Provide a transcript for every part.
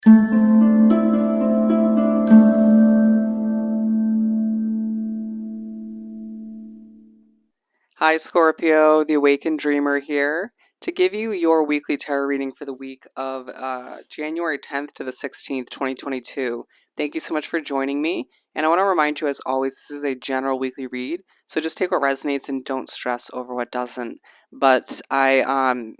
Hi Scorpio, the Awakened Dreamer here to give you your weekly tarot reading for the week of January 10th to the 16th, 2022. Thank you so much for joining me, and I want to remind you as always, this is a general weekly read, so just take what resonates and don't stress over what doesn't. But I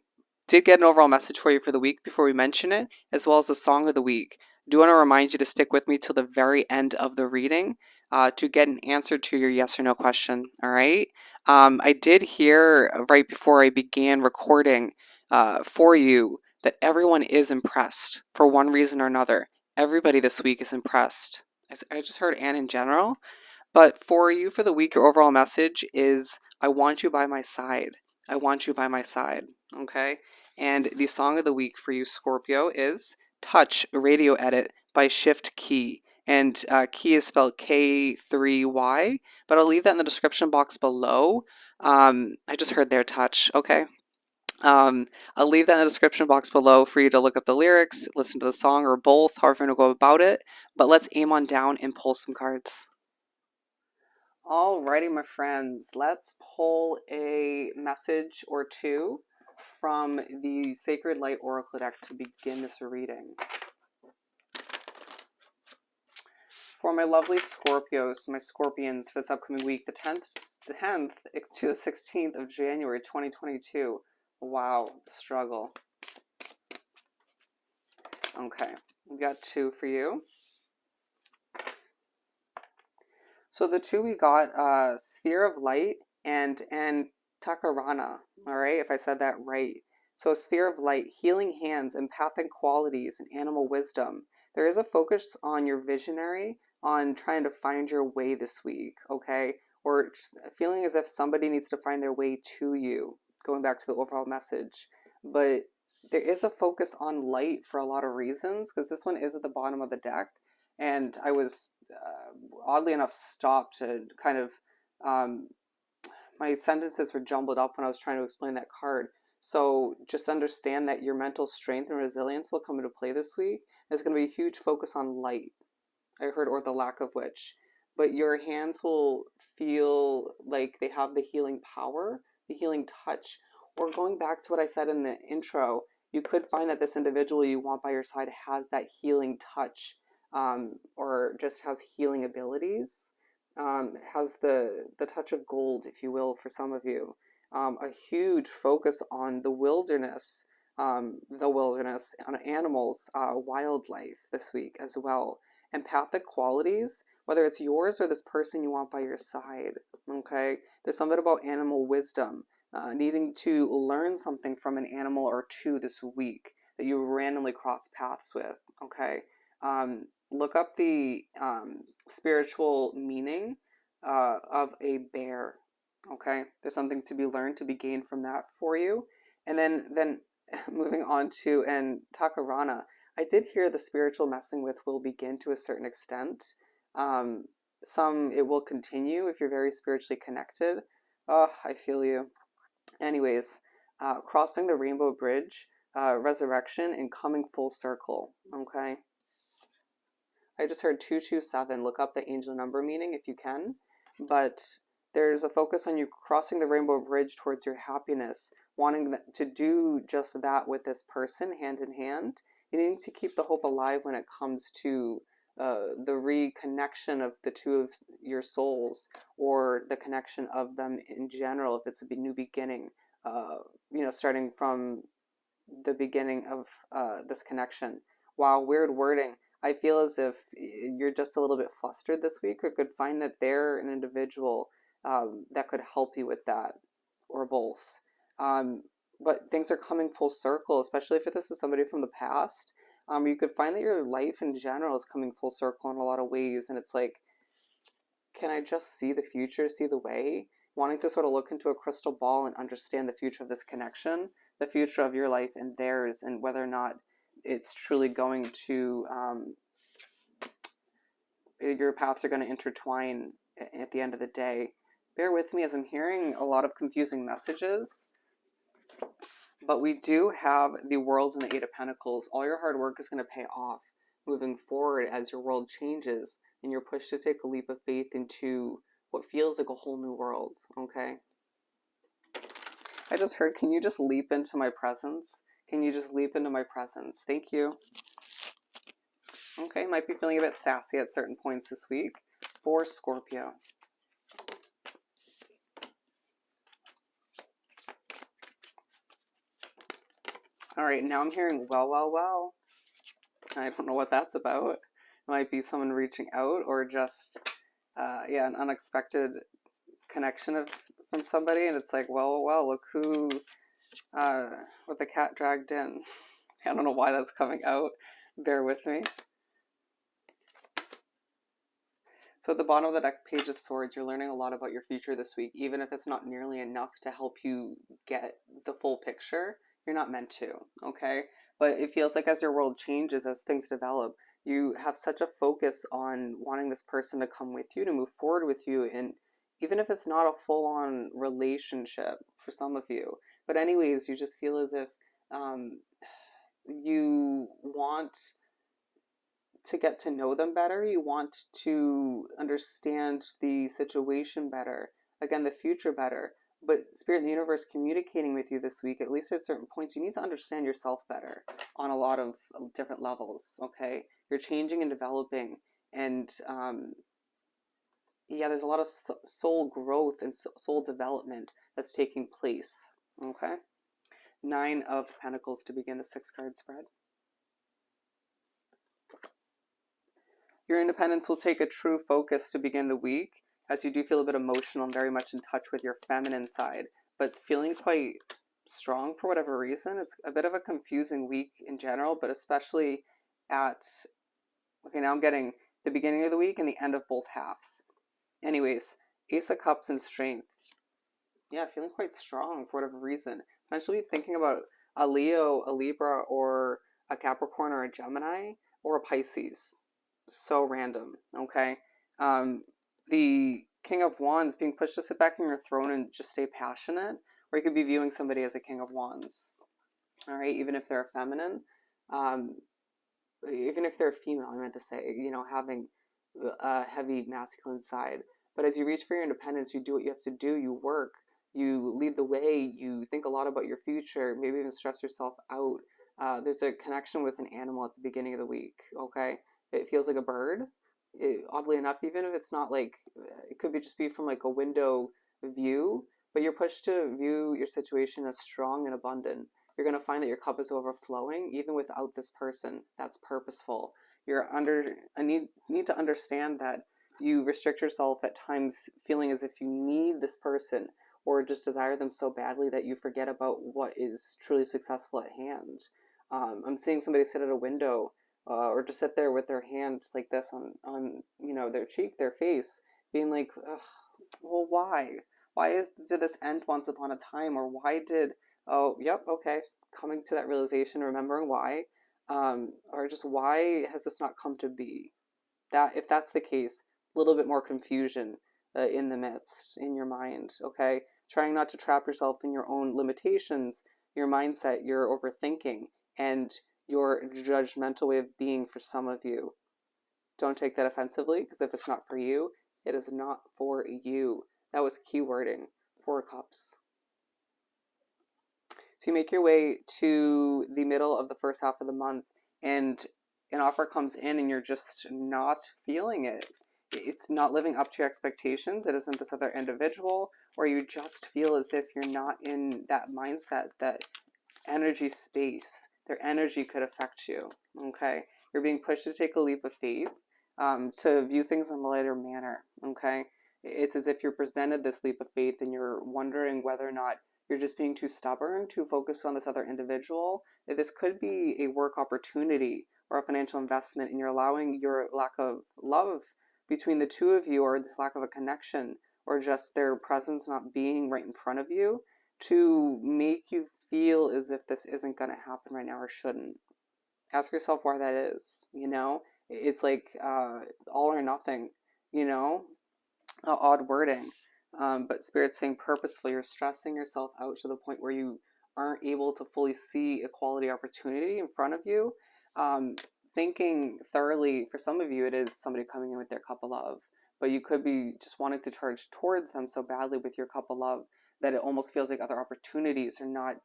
did get an overall message for you for the week before we mention it, as well as the song of the week. Do want to remind you to stick with me till the very end of the reading to get an answer to your yes or no question, all right? I did hear right before I began recording for you that everyone is impressed for one reason or another. Everybody this week is impressed. I just heard Anne in general, but for you for the week, your overall message is I want you by my side. I want you by my side. Okay? And the song of the week for you, Scorpio, is Touch Radio Edit by Shift Key. And key is spelled K3Y, but I'll leave that in the description box below. I just heard their touch, okay? I'll leave that in the description box below for you to look up the lyrics, listen to the song, or both, however you want to go about it. But let's aim on down and pull some cards. Alrighty, my friends, let's pull a message or two from the Sacred Light Oracle deck to begin this reading. For my lovely Scorpios, my Scorpions for this upcoming week, the 10th to the 16th of January 2022. Wow, struggle. Okay, we got two for you. So the two we got, Sphere of Light and Takarana, all right, if I said that right. So Sphere of Light, healing hands, empathic qualities, and animal wisdom. There is a focus on your visionary, on trying to find your way this week, okay? Or just feeling as if somebody needs to find their way to you, going back to the overall message. But there is a focus on light for a lot of reasons, because this one is at the bottom of the deck. And I was, oddly enough, stopped to kind of, my sentences were jumbled up when I was trying to explain that card. So just understand that your mental strength and resilience will come into play this week. There's going to be a huge focus on light, I heard, or the lack of which. But your hands will feel like they have the healing power, the healing touch. Or going back to what I said in the intro, you could find that this individual you want by your side has that healing touch, or just has healing abilities, has the touch of gold, if you will, for some of you. A huge focus on the wilderness, on animals, wildlife this week as well. Empathic qualities, whether it's yours or this person you want by your side, okay? There's something about animal wisdom, needing to learn something from an animal or two this week that you randomly cross paths with, okay? Look up the spiritual meaning of a bear, okay? There's something to be learned, to be gained from that for you. And then moving on to Takarana, I did hear the spiritual messing with will begin to a certain extent. Some it will continue if you're very spiritually connected. Oh, I feel you. Anyways, crossing the rainbow bridge, resurrection, and coming full circle, okay? I just heard 227. Look up the angel number meaning if you can. But there's a focus on you crossing the rainbow bridge towards your happiness, wanting to do just that with this person hand in hand. You need to keep the hope alive when it comes to the reconnection of the two of your souls, or the connection of them in general, if it's a new beginning, starting from the beginning of this connection. Wow, weird wording. I feel as if you're just a little bit flustered this week, or could find that they're an individual that could help you with that, or both. But things are coming full circle, especially if this is somebody from the past. You could find that your life in general is coming full circle in a lot of ways, and it's like, can I just see the future, see the way? Wanting to sort of look into a crystal ball and understand the future of this connection, the future of your life and theirs, and whether or not it's truly going to, your paths are going to intertwine at the end of the day. Bear with me as I'm hearing a lot of confusing messages. But we do have the World and the Eight of Pentacles. All your hard work is going to pay off. moving forward as your world changes and you're pushed to take a leap of faith into what feels like a whole new world, okay? I just heard, can you just leap into my presence? Can you just leap into my presence? Thank you. Okay, might be feeling a bit sassy at certain points this week for Scorpio. All right, now I'm hearing well, well, well. I don't know what that's about. It might be someone reaching out or just, yeah, an unexpected connection from somebody, and it's like, well, well, look who, what the cat dragged in. I don't know why that's coming out. Bear with me. So at the bottom of the deck, Page of Swords, you're learning a lot about your future this week, even if it's not nearly enough to help you get the full picture. You're not meant to, okay? But it feels like as your world changes, as things develop, you have such a focus on wanting this person to come with you, to move forward with you, and even if it's not a full-on relationship for some of you, but anyways, you just feel as if you want to get to know them better. You want to understand the situation better, again, the future better. But Spirit and the universe communicating with you this week, at least at certain points, you need to understand yourself better on a lot of different levels, okay? You're changing and developing, and yeah, there's a lot of soul growth and soul development that's taking place, okay? 9 of Pentacles to begin the 6-card spread. Your independence will take a true focus to begin the week, as you do feel a bit emotional and very much in touch with your feminine side, but feeling quite strong for whatever reason. It's a bit of a confusing week in general, but especially at, okay, now I'm getting the beginning of the week and the end of both halves. Anyways, Ace of Cups and Strength. Yeah, feeling quite strong for whatever reason. Potentially thinking about a Leo, a Libra, or a Capricorn, or a Gemini, or a Pisces. So random, okay? The King of Wands being pushed to sit back in your throne and just stay passionate, or you could be viewing somebody as a King of Wands, all right? Even if they're feminine, even if they're female, I meant to say, you know, having a heavy masculine side. But as you reach for your independence, you do what you have to do, you work, you lead the way, you think a lot about your future, maybe even stress yourself out. There's a connection with an animal at the beginning of the week, okay? It feels like a bird. Oddly enough, even if it's not like, it could be just be from like a window view, but you're pushed to view your situation as strong and abundant. You're going to find that your cup is overflowing, even without this person. That's purposeful. I need to understand that you restrict yourself at times, feeling as if you need this person or just desire them so badly that you forget about what is truly successful at hand. I'm seeing somebody sit at a window or just sit there with their hand like this on you know, their cheek, their face, being like, ugh, well, why? Did this end once upon a time? Or why did, oh, yep, okay, coming to that realization, remembering why, or just why has this not come to be? That, if that's the case, a little bit more confusion in the midst, in your mind, okay? Trying not to trap yourself in your own limitations, your mindset, your overthinking, and your judgmental way of being for some of you. Don't take that offensively, because if it's not for you, it is not for you. That was key wording. 4 Cups. So you make your way to the middle of the first half of the month, and an offer comes in and you're just not feeling it. It's not living up to your expectations. It isn't this other individual, or you just feel as if you're not in that mindset, that energy space. Their energy could affect you, okay? You're being pushed to take a leap of faith, to view things in a lighter manner, okay? It's as if you're presented this leap of faith and you're wondering whether or not you're just being too stubborn, too focused on this other individual. This could be a work opportunity or a financial investment, and you're allowing your lack of love between the two of you, or this lack of a connection, or just their presence not being right in front of you, to make you feel as if this isn't going to happen right now or shouldn't. Ask yourself why that is, you know? It's like all or nothing, you know? Odd wording. But Spirit's saying purposefully, you're stressing yourself out to the point where you aren't able to fully see a quality opportunity in front of you. thinking thoroughly. For some of you, it is somebody coming in with their cup of love, but you could be just wanting to charge towards them so badly with your cup of love that it almost feels like other opportunities are not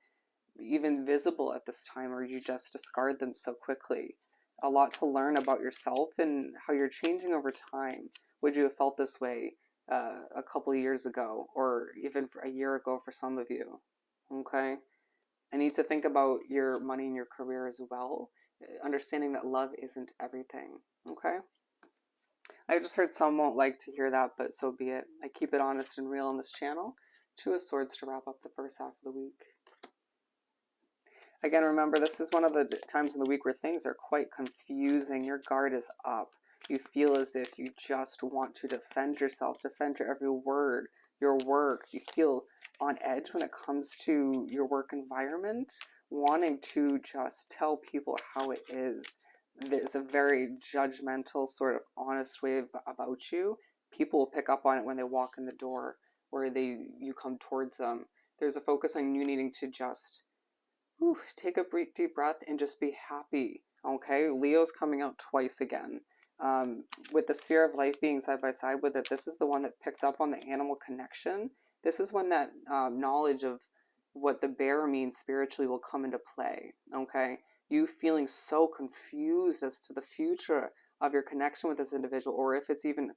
even visible at this time, or you just discard them so quickly. A lot to learn about yourself and how you're changing over time. Would you have felt this way a couple of years ago, or even for a year ago for some of you? Okay. I need to think about your money and your career as well, understanding that love isn't everything. Okay. I just heard some won't like to hear that, but so be it. I keep it honest and real on this channel. Two of Swords to wrap up the first half of the week. Again, remember, this is one of the times in the week where things are quite confusing. Your guard is up. You feel as if you just want to defend yourself, defend your every word, your work. You feel on edge when it comes to your work environment, wanting to just tell people how it is. There's a very judgmental, sort of honest way about you. People will pick up on it when they walk in the door or you come towards them. There's a focus on you needing to just take a deep breath and just be happy. Okay, Leo's coming out twice again. With the sphere of life being side by side with it, this is the one that picked up on the animal connection. This is when that knowledge of what the bear means spiritually will come into play. Okay, you feeling so confused as to the future of your connection with this individual, or if it's even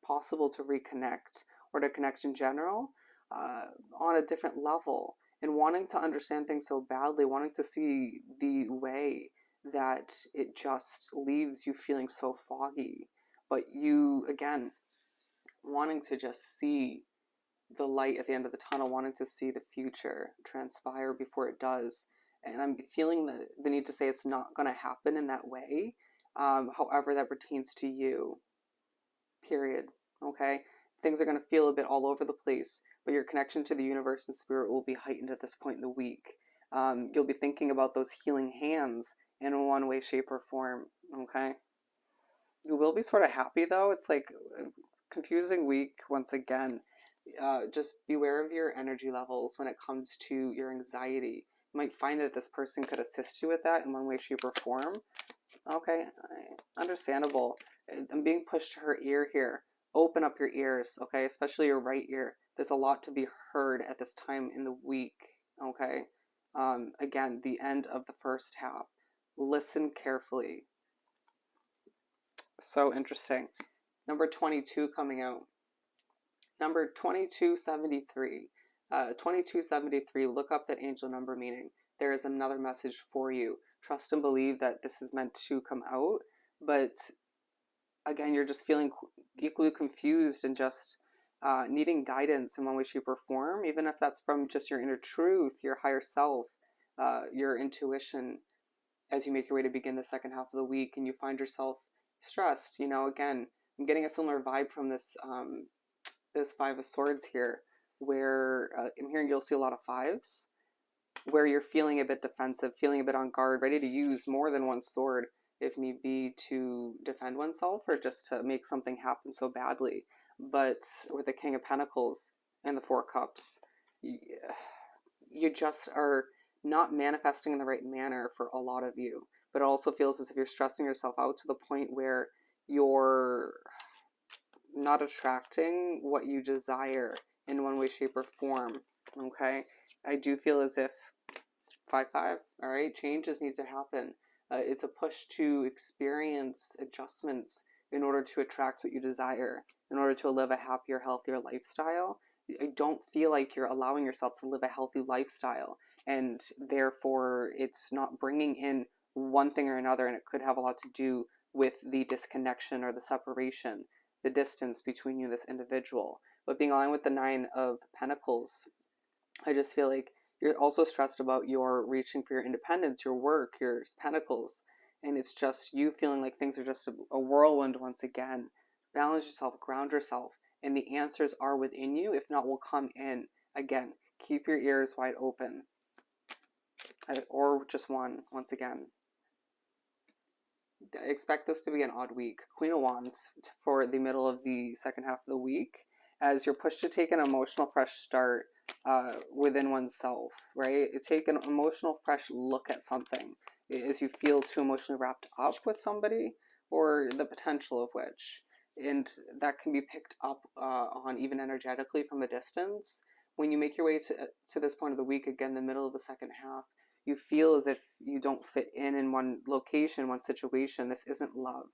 possible to reconnect or to connect in general on a different level. And wanting to understand things so badly, wanting to see the way that it just leaves you feeling so foggy. But you, again, wanting to just see the light at the end of the tunnel, wanting to see the future transpire before it does. And I'm feeling the need to say it's not going to happen in that way. However, that pertains to you, period. Okay? Things are going to feel a bit all over the place, but your connection to the universe and spirit will be heightened at this point in the week. You'll be thinking about those healing hands in one way, shape, or form. Okay? You will be sort of happy, though. It's like a confusing week once again. Just beware of your energy levels when it comes to your anxiety. You might find that this person could assist you with that in one way, shape, or form. Okay, understandable. I'm being pushed to her ear here. Open up your ears, okay? Especially your right ear. There's a lot to be heard at this time in the week, okay? Again, the end of the first half. Listen carefully. So interesting. Number 22 coming out. Number 2273. 2273, look up that angel number meaning. There is another message for you. Trust and believe that this is meant to come out, but again, you're just feeling equally confused and just needing guidance in one way, shape, or form, even if that's from just your inner truth, your higher self, your intuition, as you make your way to begin the second half of the week and you find yourself stressed. You know, again, I'm getting a similar vibe from this this Five of Swords here, where I'm hearing you'll see a lot of fives, where you're feeling a bit defensive, feeling a bit on guard, ready to use more than one sword if need be to defend oneself or just to make something happen so badly. But with the King of Pentacles and the Four Cups, you just are not manifesting in the right manner for a lot of you. But it also feels as if you're stressing yourself out to the point where you're not attracting what you desire in one way, shape, or form. Okay? I do feel as if 5-5, all right? Changes need to happen. It's a push to experience adjustments in order to attract what you desire, in order to live a happier, healthier lifestyle. I don't feel like you're allowing yourself to live a healthy lifestyle, and therefore it's not bringing in one thing or another, and it could have a lot to do with the disconnection or the separation, the distance between you and this individual. But being aligned with the Nine of Pentacles, I just feel like you're also stressed about your reaching for your independence, your work, your pentacles, and it's just you feeling like things are just a whirlwind once again. Balance yourself, ground yourself, and the answers are within you. If not, will come in. Again, keep your ears wide open. Or just one, once again. I expect this to be an odd week. Queen of Wands for the middle of the second half of the week, as you're pushed to take an emotional fresh start within oneself, right? Take an emotional fresh look at something. as you feel too emotionally wrapped up with somebody or the potential of which. And that can be picked up on even energetically from a distance. When you make your way to this point of the week, again, the middle of the second half, you feel as if you don't fit in one location, one situation. This isn't love,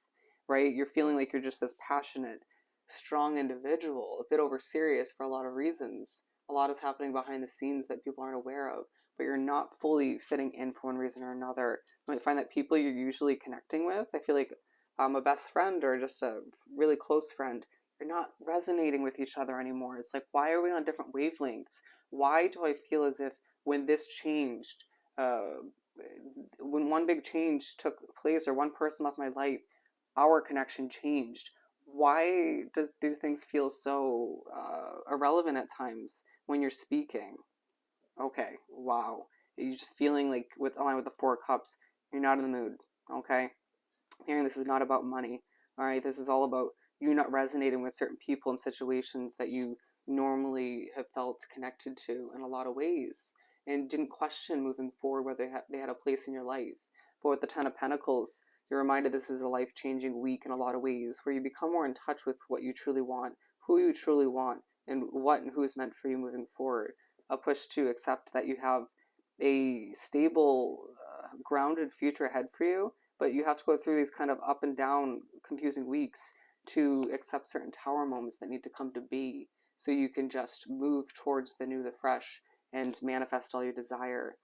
right? You're feeling like you're just this passionate, strong individual, a bit over serious for a lot of reasons. A lot is happening behind the scenes that people aren't aware of, but you're not fully fitting in for one reason or another. You might find that people you're usually connecting with, I feel like a best friend or just a really close friend, you're not resonating with each other anymore. It's like, why are we on different wavelengths? Why do I feel as if when this changed, uh, when one big change took place or one person left my life, our connection changed? Why do things feel so irrelevant at times when you're speaking? Okay, wow. You're just feeling like with aligned with the Four Cups, you're not in the mood. Okay, hearing this is not about money. All right, this is all about you not resonating with certain people and situations that you normally have felt connected to in a lot of ways and didn't question moving forward whether they had a place in your life. But with the Ten of Pentacles, you're reminded this is a life-changing week in a lot of ways where you become more in touch with what you truly want, who you truly want, and what and who is meant for you moving forward. A push to accept that you have a stable, grounded future ahead for you, but you have to go through these kind of up and down, confusing weeks to accept certain tower moments that need to come to be so you can just move towards the new, the fresh, and manifest all your desire.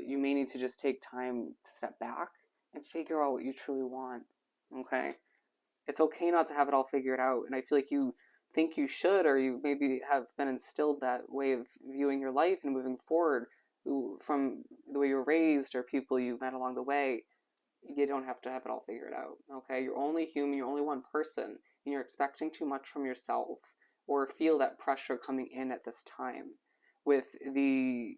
You may need to just take time to step back and figure out what you truly want. Okay? It's okay not to have it all figured out, and I feel like you think you should, or you maybe have been instilled that way of viewing your life and moving forward from the way you were raised or people you met along the way. You don't have to have it all figured out. Okay, you're only human, you're only one person, and you're expecting too much from yourself or feel that pressure coming in at this time. With the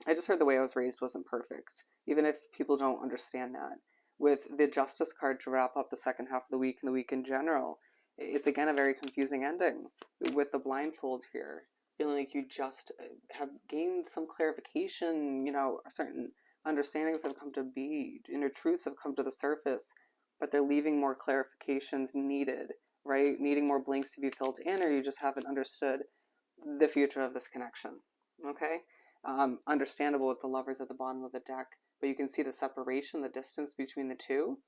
I just heard the way I was raised wasn't perfect, even if people don't understand that. With the Justice card to wrap up the second half of the week and the week in general, it's again a very confusing ending with the blindfold here. Feeling like you just have gained some clarification, certain understandings have come to be, inner truths have come to the surface, but they're leaving more clarifications needed, right? Needing more blanks to be filled in, or you just haven't understood the future of this connection, okay? Understandable with the lovers at the bottom of the deck, but you can see the separation, the distance between the two.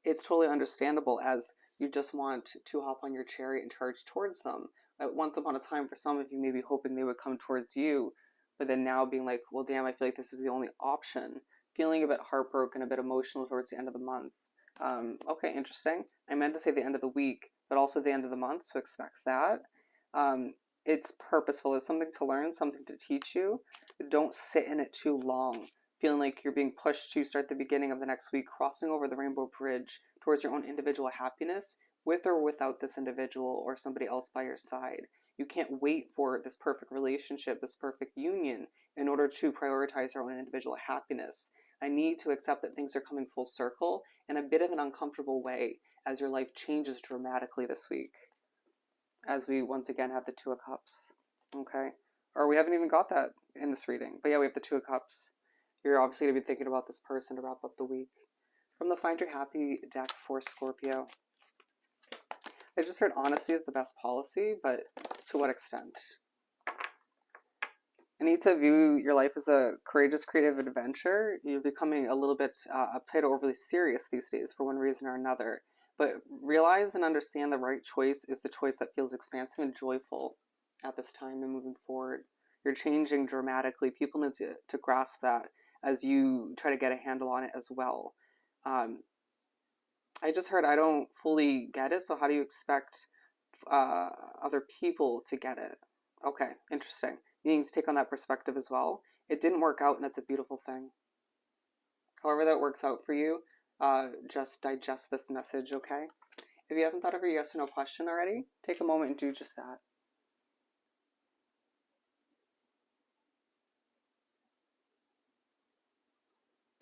It's totally understandable as you just want to hop on your chariot and charge towards them. Once upon a time, for some of you, maybe hoping they would come towards you, but then now being like, well, damn, I feel like this is the only option. Feeling a bit heartbroken, a bit emotional towards the end of the month. Okay, interesting. I meant to say the end of the week, but also the end of the month, so expect that. Um, it's purposeful. It's something to learn, something to teach you. Don't sit in it too long, feeling like you're being pushed to start the beginning of the next week, crossing over the rainbow bridge towards your own individual happiness, with or without this individual or somebody else by your side. You can't wait for this perfect relationship, this perfect union, in order to prioritize your own individual happiness. I need to accept that things are coming full circle in a bit of an uncomfortable way as your life changes dramatically this week, as we once again have the Two of Cups. Okay? Or we haven't even got that in this reading. But yeah, we have the Two of Cups. You're obviously going to be thinking about this person to wrap up the week. From the Find Your Happy deck for Scorpio. I just heard honesty is the best policy, but to what extent? I need to view your life as a courageous, creative adventure. You're becoming a little bit uptight or overly serious these days for one reason or another. But realize and understand the right choice is the choice that feels expansive and joyful at this time and moving forward. You're changing dramatically. People need to grasp that as you try to get a handle on it as well. I just heard I don't fully get it, so how do you expect other people to get it? Okay, interesting. You need to take on that perspective as well. It didn't work out, and that's a beautiful thing. However that works out for you, just digest this message, okay? If you haven't thought of your yes or no question already, take a moment and do just that.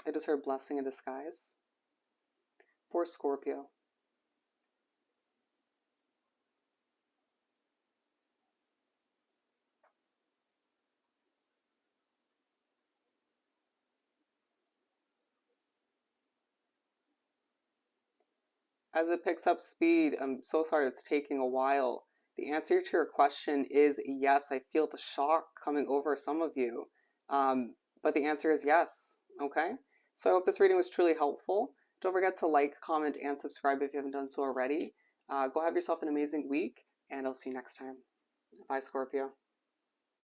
I just heard blessing in disguise for Scorpio. As it picks up speed, I'm so sorry it's taking a while. The answer to your question is yes. I feel the shock coming over some of you. But the answer is yes. Okay? So I hope this reading was truly helpful. Don't forget to like, comment, and subscribe if you haven't done so already. Go have yourself an amazing week, and I'll see you next time. Bye, Scorpio.